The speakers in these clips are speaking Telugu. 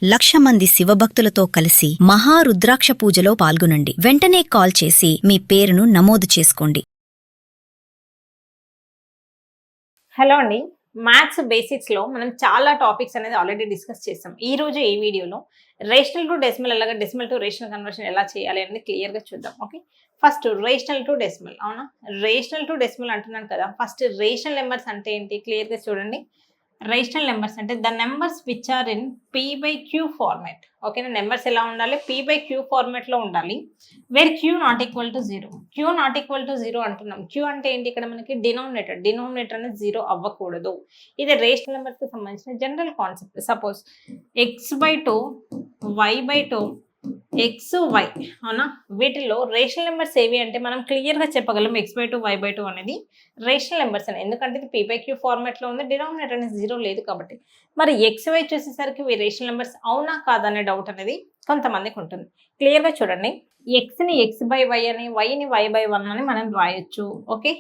1,00,000 మంది శివభక్తులతో కలిసి మహారుద్రాక్ష పూజలో పాల్గొనండి. వెంటనే కాల్ చేసి మీ పేరును నమోదు చేసుకోండి. హలో అండి, మ్యాథ్స్ బేసిక్స్లో మనం చాలా టాపిక్స్ అనేది ఆల్రెడీ డిస్కస్ చేసాం. ఈ రోజు ఈ వీడియోలో రేషనల్ టు డెసిమల్ అలాగే డెసిమల్ టు రేషనల్ కన్వర్షన్ ఎలా చేయాలి అనేది క్లియర్గా చూద్దాం. Okay, first rational to decimal. అవునా, రేషనల్ టు డెసిమల్ అంటున్నాను కదా, ఫస్ట్ రేషనల్ నెంబర్స్ అంటే ఏంటి క్లియర్గా చూడండి. రేషనల్ నెంబర్స్ అంటే the numbers which are in p/q format. ఓకేనా, నెంబర్స్ ఎలా ఉండాలి? p/q ఫార్మాట్లో ఉండాలి. Where q not equal to 0. q not equal to 0 అంటున్నాం. q అంటే ఏంటి? ఇక్కడ మనకి డినామినేటర్ అనేది 0 అవ్వకూడదు. ఇది రేషనల్ నెంబర్స్కి సంబంధించిన general concept. Suppose x/2 y/2 xy. అవునా, వీటిల్లో రేషనల్ నెంబర్స్ ఏవి అంటే మనం క్లియర్గా చెప్పగలం x/2 y/2 అనేది రేషనల్ నెంబర్స్ అని. ఎందుకంటే ఇది p/q ఫార్మాట్లో ఉంది, డినామినేటర్ అనేది 0 లేదు కాబట్టి. మరి xy చూసేసరికి ఇవి రేషనల్ నెంబర్స్ అవునా కాదా అనే డౌట్ అనేది కొంతమందికి ఉంటుంది. క్లియర్గా చూడండి, xని x/y అని, yని y/1 అని మనం రాయొచ్చు. ఓకే,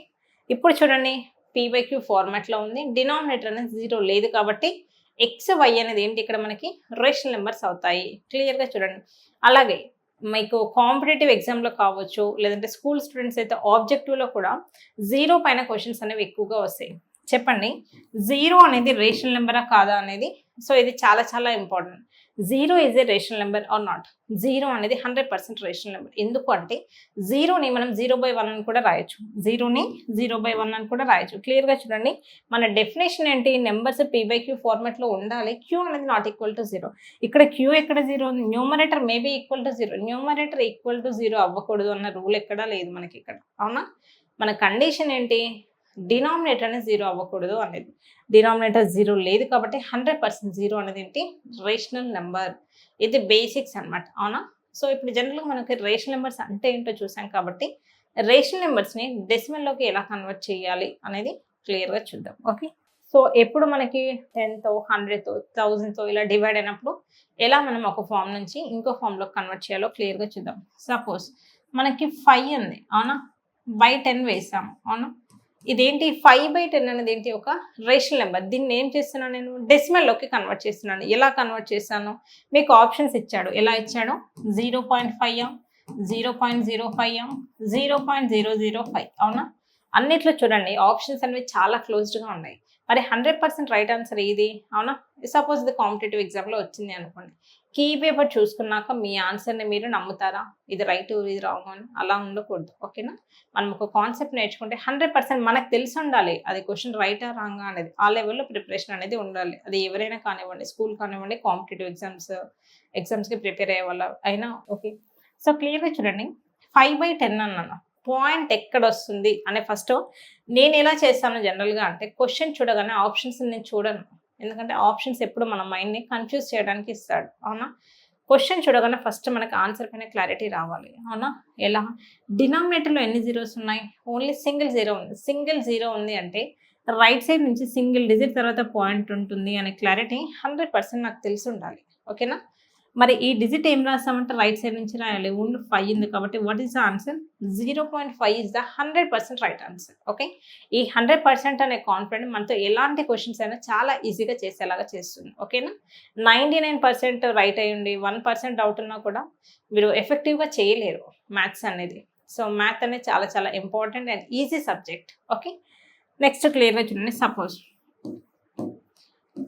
ఇప్పుడు చూడండి p/q ఫార్మాట్లో ఉంది, డినామినేటర్ అనేది 0 లేదు కాబట్టి xy అనేది ఏంటి ఇక్కడ మనకి రేషనల్ నెంబర్స్ అవుతాయి. క్లియర్గా చూడండి. అలాగే మీకు కాంపిటేటివ్ ఎగ్జామ్లో కావచ్చు, లేదంటే స్కూల్ స్టూడెంట్స్ అయితే ఆబ్జెక్టివ్లో కూడా 0 పైన క్వశ్చన్స్ అనేవి ఎక్కువగా వస్తాయి. చెప్పండి, 0 అనేది రేషనల్ నెంబరా కాదా అనేది. సో ఇది చాలా చాలా important. 0 is a rational number or not? 0 అనేది 100% రేషనల్ నెంబర్. ఎందుకు అంటే 0ని మనం 0/1 అని కూడా రాయొచ్చు. 0ని 0/1 అని కూడా రాయొచ్చు. క్లియర్గా చూడండి, మన డెఫినేషన్ ఏంటి? నెంబర్స్ p/q ఫార్మాట్లో ఉండాలి. q అనేది నాట్ ఈక్వల్ టు 0. ఇక్కడ q ఎక్కడ 0 ఉంది? Numerator maybe equal to 0. Numerator equal to 0 అవ్వకూడదు అన్న రూల్ ఎక్కడా లేదు మనకి ఇక్కడ. అవునా, మన కండిషన్ ఏంటి? డినామినేటర్ అనేది 0 అవ్వకూడదు అనేది. డినామినేటర్ 0 లేదు కాబట్టి 100% 0 అనేది ఏంటి? Rational number. ఇది బేసిక్స్ అనమాట. అవునా, సో ఇప్పుడు జనరల్గా మనకి రేషనల్ నెంబర్స్ అంటే ఏంటో చూసాం కాబట్టి రేషనల్ నెంబర్స్ని డెసిమల్లోకి ఎలా కన్వర్ట్ చేయాలి అనేది క్లియర్గా చూద్దాం. ఓకే, సో ఎప్పుడు మనకి 10తో 100తో 1000తో ఇలా డివైడ్ అయినప్పుడు ఎలా మనం ఒక ఫామ్ నుంచి ఇంకో ఫామ్లోకి కన్వర్ట్ చేయాలో క్లియర్గా చూద్దాం. సపోజ్ మనకి 5 ఉంది. అవునా, బై 10 వేసాము. అవునా, ఇదేంటి 5/10 అనేది ఏంటి? ఒక రేషనల్ నెంబర్. దీన్ని ఏం చేస్తున్నాను నేను? డెసిమల్లోకి కన్వర్ట్ చేస్తున్నాను. ఎలా కన్వర్ట్ చేశాను? మీకు ఆప్షన్స్ ఇచ్చాడు. ఎలా ఇచ్చాడు? 0.5, 0.05, 0.005. అవునా, అన్నిట్లో చూడండి ఆప్షన్స్ అనేవి చాలా క్లోజ్డ్గా ఉన్నాయి. మరి 100% రైట్ ఆన్సర్ ఏది? అవునా, సపోజ్ ఇది కాంపిటేటివ్ ఎగ్జామ్లో వచ్చింది అనుకోండి. కీ పేపర్ చూసుకున్నాక మీ ఆన్సర్ని మీరు నమ్ముతారా? ఇది రైట్ ఇది రాంగ్ అని అలా ఉండకూడదు. ఓకేనా, మనం ఒక కాన్సెప్ట్ నేర్చుకుంటే 100% మనకు తెలిసి ఉండాలి అది క్వశ్చన్ రైటా రాంగా అనేది. ఆ లెవెల్లో ప్రిపరేషన్ అనేది ఉండాలి. అది ఎవరైనా కానివ్వండి, స్కూల్ కానివ్వండి, కాంపిటేటివ్ ఎగ్జామ్స్కి ప్రిపేర్ అయ్యే వాళ్ళ అయినా. ఓకే, సో క్లియర్గా చూడండి, 5/10 అన్నాను. పాయింట్ ఎక్కడ వస్తుంది అనే ఫస్ట్ నేను ఎలా చేస్తాను జనరల్గా అంటే క్వశ్చన్ చూడగానే ఆప్షన్స్ నేను చూడను. ఎందుకంటే ఆప్షన్స్ ఎప్పుడు మన మైండ్ని కన్ఫ్యూజ్ చేయడానికి ఇస్తాడు. అవునా, క్వశ్చన్ చూడగానే ఫస్ట్ మనకి ఆన్సర్ పైన క్లారిటీ రావాలి. అవునా, ఎలా? డినామినేటర్లో ఎన్ని జీరోస్ ఉన్నాయి? ఓన్లీ సింగిల్ జీరో ఉంది. సింగిల్ జీరో ఉంది అంటే రైట్ సైడ్ నుంచి సింగిల్ డిజిట్ తర్వాత పాయింట్ ఉంటుంది అనే క్లారిటీ 100% నాకు తెలిసి ఉండాలి. ఓకేనా, మరి ఈ డిజిట్ ఏం రాస్తామంటే రైట్ సైడ్ నుంచి రాయాలి. ఓన్లీ 5 ఉంది కాబట్టి what is the answer? 0.5 is the 100% right answer. Okay, ఈ 100% అనే కాన్ఫిడెంట్ మనతో ఎలాంటి క్వశ్చన్స్ అయినా చాలా ఈజీగా చేసేలాగా చేస్తుంది. ఓకేనా, 99% రైట్ అయ్యండి 1% డౌట్ ఉన్నా కూడా మీరు ఎఫెక్టివ్గా చేయలేరు మ్యాథ్స్ అనేది. సో మ్యాథ్ అనేది చాలా చాలా important and easy subject. Okay, next క్లియర్గా చూడండి. సపోజ్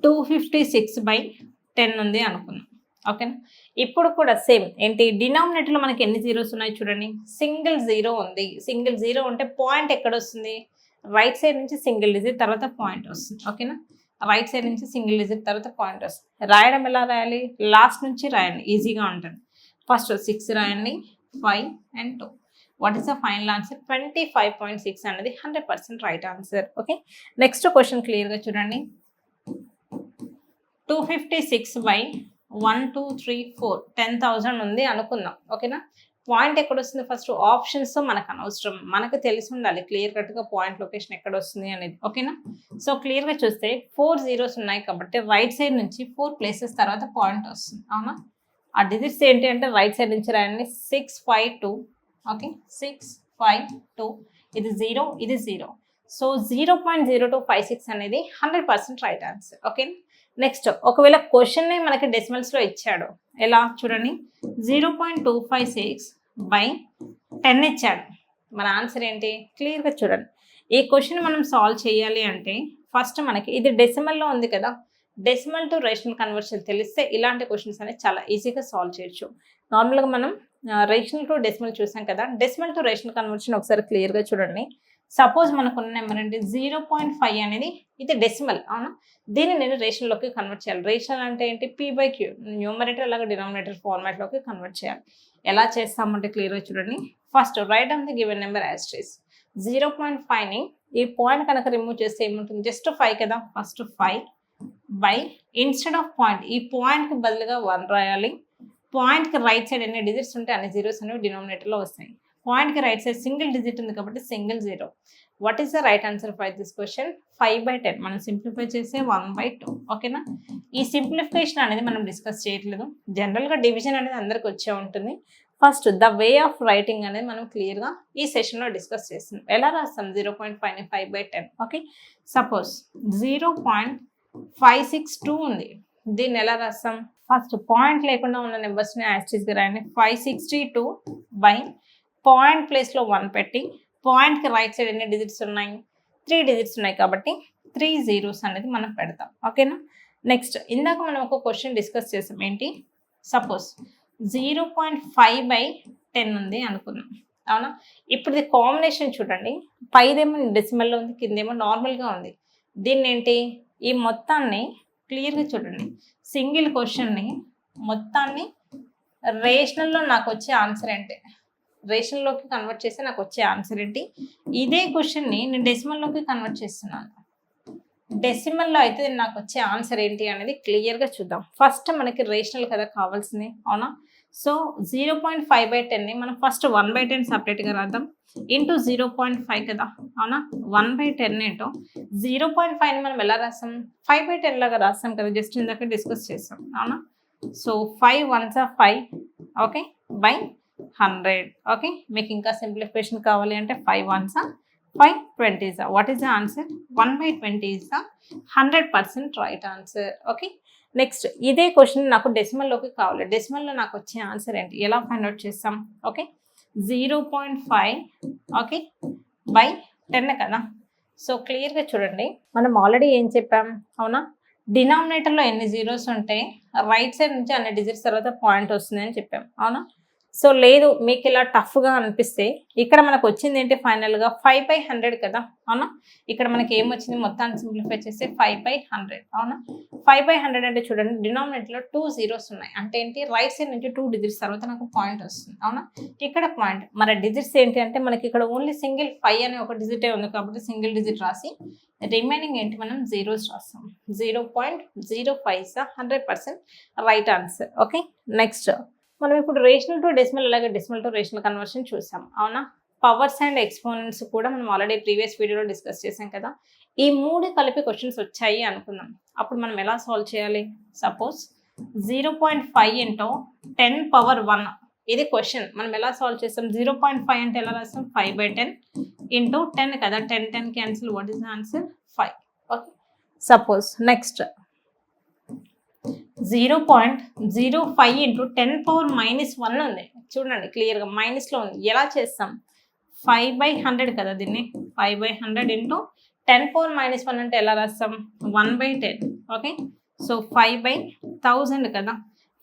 256/10 ఉంది అనుకుందాం. ఓకేనా, ఇప్పుడు కూడా సేమ్ ఏంటి? డినామినేటర్లో మనకి ఎన్ని జీరోస్ ఉన్నాయి చూడండి. సింగిల్ జీరో ఉంది. సింగిల్ జీరో ఉంటే పాయింట్ ఎక్కడ వస్తుంది? రైట్ సైడ్ నుంచి సింగిల్ డిజిట్ తర్వాత పాయింట్ వస్తుంది. ఓకేనా, రైట్ సైడ్ నుంచి సింగిల్ డిజిట్ తర్వాత పాయింట్ వస్తుంది. రాయడం ఎలా రాయాలి? లాస్ట్ నుంచి రాయండి, ఈజీగా ఉంటుంది. ఫస్ట్ 6 రాయండి, 5 and 2. What is the final answer? 25.6 అనేది 100% right answer. Okay, next question క్లియర్గా చూడండి. 256/1 2 3 4 10,000 ఉంది అనుకుందాం. ఓకేనా, పాయింట్ ఎక్కడ వస్తుంది? ఫస్ట్ ఆప్షన్స్ మనకు అనవసరం, మనకు తెలిసి ఉండాలి క్లియర్ కట్గా పాయింట్ లొకేషన్ ఎక్కడ వస్తుంది అనేది. ఓకేనా, సో క్లియర్గా చూస్తే 4 జీరోస్ ఉన్నాయి కాబట్టి రైట్ సైడ్ నుంచి 4 ప్లేసెస్ తర్వాత పాయింట్ వస్తుంది. అవునా, ఆ డిజిట్స్ ఏంటి అంటే రైట్ సైడ్ నుంచి రాయండి. 6 5 2. ఓకే, 6 5 2. ఇది 0, ఇది 0. సో 0.0256 అనేది 100% రైట్ ఆన్సర్. ఓకే, నెక్స్ట్ ఒకవేళ క్వశ్చన్ మనకి డెసిమల్స్లో ఇచ్చాడు, ఎలా చూడండి 0.256 బై 10 ఇచ్చాడు. మన ఆన్సర్ ఏంటి క్లియర్గా చూడండి. ఈ క్వశ్చన్ మనం సాల్వ్ చేయాలి అంటే ఫస్ట్ మనకి ఇది డెసిమల్లో ఉంది కదా, డెసిమల్ టు రేషనల్ కన్వర్షన్ తెలిస్తే ఇలాంటి క్వశ్చన్స్ అనేది చాలా ఈజీగా సాల్వ్ చేయొచ్చు. నార్మల్గా మనం రేషనల్ టు డెసిమల్ చూసాం కదా, డెసిమల్ టు రేషనల్ కన్వర్షన్ ఒకసారి క్లియర్గా చూడండి. సపోజ్ మనకున్న నెంబర్ అంటే 0.5 అనేది ఇది డెసిమల్, అవునా, దీన్ని నేను రేషనల్లోకి కన్వర్ట్ చేయాలి. రేషనల్ అంటే ఏంటి P/Q, న్యూమరేటర్ అలాగే డినామినేటర్ ఫార్మాట్లోకి కన్వర్ట్ చేయాలి. ఎలా చేస్తామంటే క్లియర్గా చూడండి. First write on the given number asterisk 0.5ని ఈ పాయింట్ కనుక రిమూవ్ చేస్తే ఏముంటుంది, జస్ట్ 5 కదా, first 5 by instead of point, ఈ పాయింట్కి బదులుగా 1 రాయాలి. పాయింట్కి రైట్ సైడ్ ఎన్ని డిజిట్స్ ఉంటే అన్ని జీరోస్ అనేవి డినామినేటర్లో వస్తాయి. పాయింట్కి రైట్ సైడ్ సింగిల్ డిజిట్ ఉంది కాబట్టి single zero. What is the right answer for this question 5/10. మనం సింప్లిఫై చేస్తే 1/2. ఓకేనా, ఈ సింప్లిఫికేషన్ అనేది మనం డిస్కస్ చేయట్లేదు. జనరల్గా డివిజన్ అనేది అందరికి వచ్చే ఉంటుంది. First the way of writing అనేది మనం క్లియర్గా ఈ సెషన్లో డిస్కస్ చేస్తున్నాం. ఎలా రాస్తాం 0.5ని 5/10. ఓకే, సపోజ్ 0.562 ఉంది, దీన్ని ఎలా రాస్తాం, ఫస్ట్ పాయింట్ లేకుండా ఉన్న నెంబర్స్ని యాస్టీస్గా రాయండి. 562 బై పాయింట్ ప్లేస్లో 1 పెట్టి, పాయింట్కి రైట్ సైడ్ ఎన్ని డిజిట్స్ ఉన్నాయి, 3 డిజిట్స్ ఉన్నాయి కాబట్టి 3 zeros అనేది మనం పెడతాం. ఓకేనా, నెక్స్ట్ ఇందాక మనం ఒక క్వశ్చన్ డిస్కస్ చేసాం, ఏంటి, సపోజ్ 0.5/10 ఉంది అనుకున్నాం, అవునా. ఇప్పుడు ఇది కాంబినేషన్ చూడండి, పైదేమో డెసిమల్లో ఉంది, కిందేమో నార్మల్గా ఉంది. దీన్ని ఏంటి, ఈ మొత్తాన్ని క్లియర్గా చూడండి, సింగిల్ క్వశ్చన్ని మొత్తాన్ని రేషనల్లో నాకు వచ్చే ఆన్సర్ ఏంటి, రేషనల్లోకి కన్వర్ట్ చేస్తే నాకు వచ్చే ఆన్సర్ ఏంటి, ఇదే క్వశ్చన్ని నేను డెసిమల్లోకి కన్వర్ట్ చేస్తున్నాను. డెసిమల్లో అయితే నాకు వచ్చే ఆన్సర్ ఏంటి అనేది క్లియర్గా చూద్దాం. ఫస్ట్ మనకి రేషనల్ కదా కావాల్సింది, అవునా. సో 0.5/10ని మనం ఫస్ట్ 1/10 సపరేట్గా రాద్దాం, ఇంటూ 0.5 కదా, అవునా. 1/10 ఏంటో 0.5ని మనం ఎలా రాస్తాం 5/10 లాగా రాస్తాం కదా, జస్ట్ ఇందాక డిస్కస్ చేస్తాం, అవునా. So 5 1s are 5, okay, by 100. Okay, మీకు ఇంకా సింప్లిఫికేషన్ కావాలి అంటే 5 1s are 5 20s are, what is the answer 1/20 is the 100% right answer. Okay, next ఇదే క్వశ్చన్ నాకు డెసిమల్లోకి కావాలి, డెసిమల్లో నాకు వచ్చే ఆన్సర్ ఏంటి, ఎలా ఫైండ్ అవుట్ చేస్తాం, ఓకే 0.5 ఓకే బై 10 కదా. సో క్లియర్గా చూడండి, మనం ఆల్రెడీ ఏం చెప్పాం, అవునా, డినామినేటర్లో ఎన్ని జీరోస్ ఉంటే రైట్ సైడ్ నుంచి అన్ని డిజిట్స్ తర్వాత పాయింట్ వస్తుంది అని చెప్పాం, అవునా. సో లేదు మీకు ఇలా టఫ్గా అనిపిస్తే ఇక్కడ మనకు వచ్చింది ఏంటి ఫైనల్గా 5/100 కదా, అవునా. ఇక్కడ మనకి ఏమొచ్చింది, మొత్తాన్ని సింప్లిఫై చేస్తే 5/100, అవునా. 5/100 అంటే చూడండి డినామినేటర్లో 2 zeros ఉన్నాయి, అంటే ఏంటి రైట్ సైడ్ నుంచి 2 డిజిట్స్ తర్వాత నాకు పాయింట్ వస్తుంది, అవునా. ఇక్కడ పాయింట్ మరి డిజిట్స్ ఏంటి అంటే మనకి ఇక్కడ ఓన్లీ సింగిల్ 5 అనే ఒక డిజిటే ఉంది కాబట్టి సింగిల్ డిజిట్ రాసి రిమైనింగ్ ఏంటి మనం జీరోస్ రాస్తాం. 0.05 100% రైట్ ఆన్సర్. ఓకే, నెక్స్ట్ మనం ఇప్పుడు రేషనల్ టు డెసిమల్ అలాగే డెసిమల్ టు రేషనల్ కన్వర్షన్ చూసాం, అవునా. పవర్స్ అండ్ ఎక్స్పోనెంట్స్ కూడా మనం ఆల్రెడీ ప్రీవియస్ వీడియోలో డిస్కస్ చేసాం కదా. ఈ 3 కలిపి క్వశ్చన్స్ వచ్చాయి అనుకుందాం, అప్పుడు మనం ఎలా సాల్వ్ చేయాలి, సపోజ్ 0.5 ఇంటూ 10^1 ఇది క్వశ్చన్, మనం ఎలా సాల్వ్ చేస్తాం 0.5 అంటే ఎలా రాస్తాం 5/10 ఇంటూ 10 కదా, 10 cancel, what is the answer 5. Okay, suppose next 0.05 into 10^-1 ఉంది, చూడండి క్లియర్గా మైనస్లో ఉంది, ఎలా చేస్తాం 5/100 కదా, దీన్ని 5/100 ఇంటూ 10^-1 అంటే ఎలా రాస్తాం 1/10. ఓకే, సో 5/1000 కదా,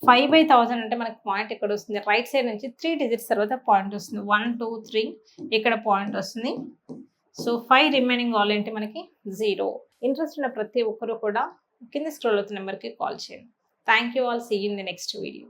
5/1000 అంటే మనకి పాయింట్ ఇక్కడ వస్తుంది, రైట్ సైడ్ నుంచి 3 డిజిట్స్ తర్వాత పాయింట్ వస్తుంది, 1 2 3 ఇక్కడ పాయింట్ వస్తుంది. సో 5 రిమైనింగ్ ఆల్ ఏంటి మనకి 0. ఇంట్రెస్ట్ ఉన్న ప్రతి ఒక్కరు కూడా కింద స్క్రోల్ అవుతున్న నెంబర్కి కాల్ చేయండి. Thank you all, see you in the next video.